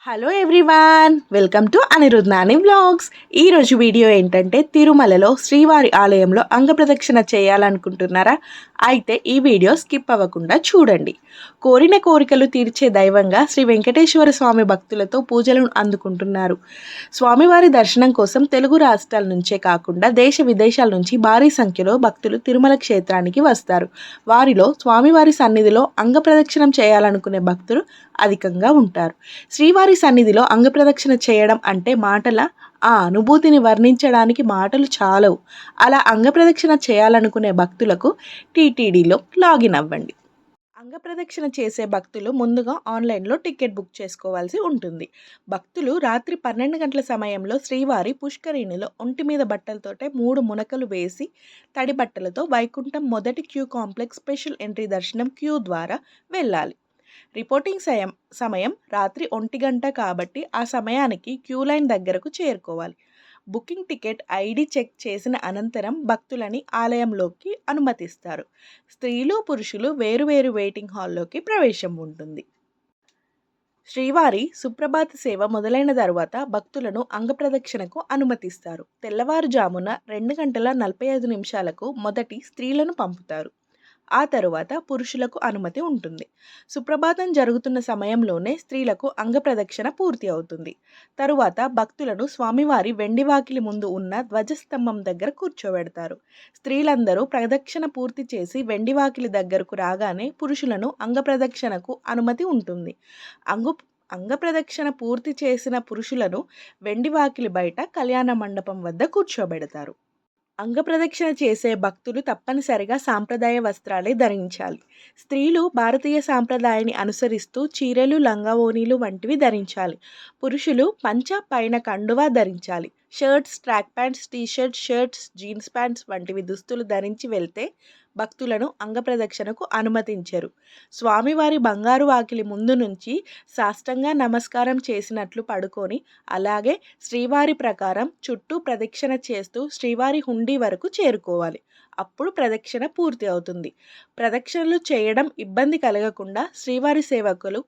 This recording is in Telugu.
Hello everyone, welcome to Anirudh Nani vlogs. ఈరోజు వీడియో ఏంటంటే తిరుమలలో శ్రీవారి ఆలయంలో అంగప్రదక్షిణ చేయాలనుకుంటున్నారా? అయితే ఈ వీడియో స్కిప్ అవ్వకుండా చూడండి. కోరిన కోరికలు తీర్చే దైవంగా శ్రీ వెంకటేశ్వర స్వామి భక్తులతో పూజలను అందుకుంటున్నారు. స్వామివారి దర్శనం కోసం తెలుగు రాష్ట్రాల నుంచే కాకుండా దేశ విదేశాల నుంచి భారీ సంఖ్యలో భక్తులు తిరుమల క్షేత్రానికి వస్తారు. వారిలో స్వామివారి సన్నిధిలో అంగప్రదక్షిణం చేయాలనుకునే భక్తులు అధికంగా ఉంటారు. శ్రీవారి సన్నిధిలో అంగప్రదక్షిణ చేయడం అంటే ఆ అనుభూతిని వర్ణించడానికి మాటలు చాలవు. అలా అంగప్రదక్షిణ చేయాలనుకునే భక్తులకు టీటీడీలో లాగిన్ అవ్వండి. అంగప్రదక్షిణ చేసే భక్తులు ముందుగా ఆన్లైన్లో టికెట్ బుక్ చేసుకోవాల్సి ఉంటుంది. భక్తులు రాత్రి 12 గంటల సమయంలో శ్రీవారి పుష్కరిణిలో ఒంటి మీద బట్టలతోటే 3 మునకలు వేసి తడి బట్టలతో వైకుంఠం మొదటి క్యూ కాంప్లెక్స్ స్పెషల్ ఎంట్రీ దర్శనం క్యూ ద్వారా వెళ్ళాలి. రిపోర్టింగ్ సమయం రాత్రి 1 గంట కాబట్టి ఆ సమయానికి క్యూ లైన్ దగ్గరకు చేరుకోవాలి. బుకింగ్ టికెట్ ఐడి చెక్ చేసిన అనంతరం భక్తులని ఆలయంలోకి అనుమతిస్తారు. స్త్రీలు పురుషులు వేరువేరు వెయిటింగ్ హాల్లోకి ప్రవేశం ఉంటుంది. శ్రీవారి సుప్రభాత సేవ మొదలైన తరువాత భక్తులను అంగప్రదక్షిణకు అనుమతిస్తారు. తెల్లవారుజామున 2 గంటల 45 నిమిషాలకు మొదటి స్త్రీలను పంపుతారు. ఆ తరువాత పురుషులకు అనుమతి ఉంటుంది. సుప్రభాతం జరుగుతున్న సమయంలోనే స్త్రీలకు అంగప్రదక్షిణ పూర్తి అవుతుంది. తరువాత భక్తులను స్వామివారి వెండి వాకిలి ముందు ఉన్న ధ్వజస్తంభం దగ్గర కూర్చోబెడతారు. స్త్రీలందరూ ప్రదక్షిణ పూర్తి చేసి వెండి వాకిలి దగ్గరకు రాగానే పురుషులను అంగప్రదక్షిణకు అనుమతి ఉంటుంది. అంగప్రదక్షిణ పూర్తి చేసిన పురుషులను వెండి వాకిలి బయట కళ్యాణ మండపం వద్ద కూర్చోబెడతారు. అంగప్రదక్షిణ చేసే భక్తులు తప్పనిసరిగా సాంప్రదాయ వస్త్రాలే ధరించాలి. స్త్రీలు భారతీయ సాంప్రదాయాన్ని అనుసరిస్తూ చీరలు, లంగావోణీలు వంటివి ధరించాలి. పురుషులు పంచ, పైన కండువా ధరించాలి. Shirts, track pants, shirts, jeans pants వంటివి దుస్తులు ధరించి వెళ్తే భక్తులను అంగప్రదక్షిణకు అనుమతించరు. స్వామివారి బంగారు వాకిలి ముందు నుంచి సాష్టంగా నమస్కారం చేసినట్లు పడుకొని అలాగే శ్రీవారి ప్రకారం చుట్టూ ప్రదక్షిణ చేస్తూ శ్రీవారి హుండీ వరకు చేరుకోవాలి. అప్పుడు ప్రదక్షిణ పూర్తి అవుతుంది. ప్రదక్షిణలు చేయడం ఇబ్బంది కలగకుండా శ్రీవారి సేవకులు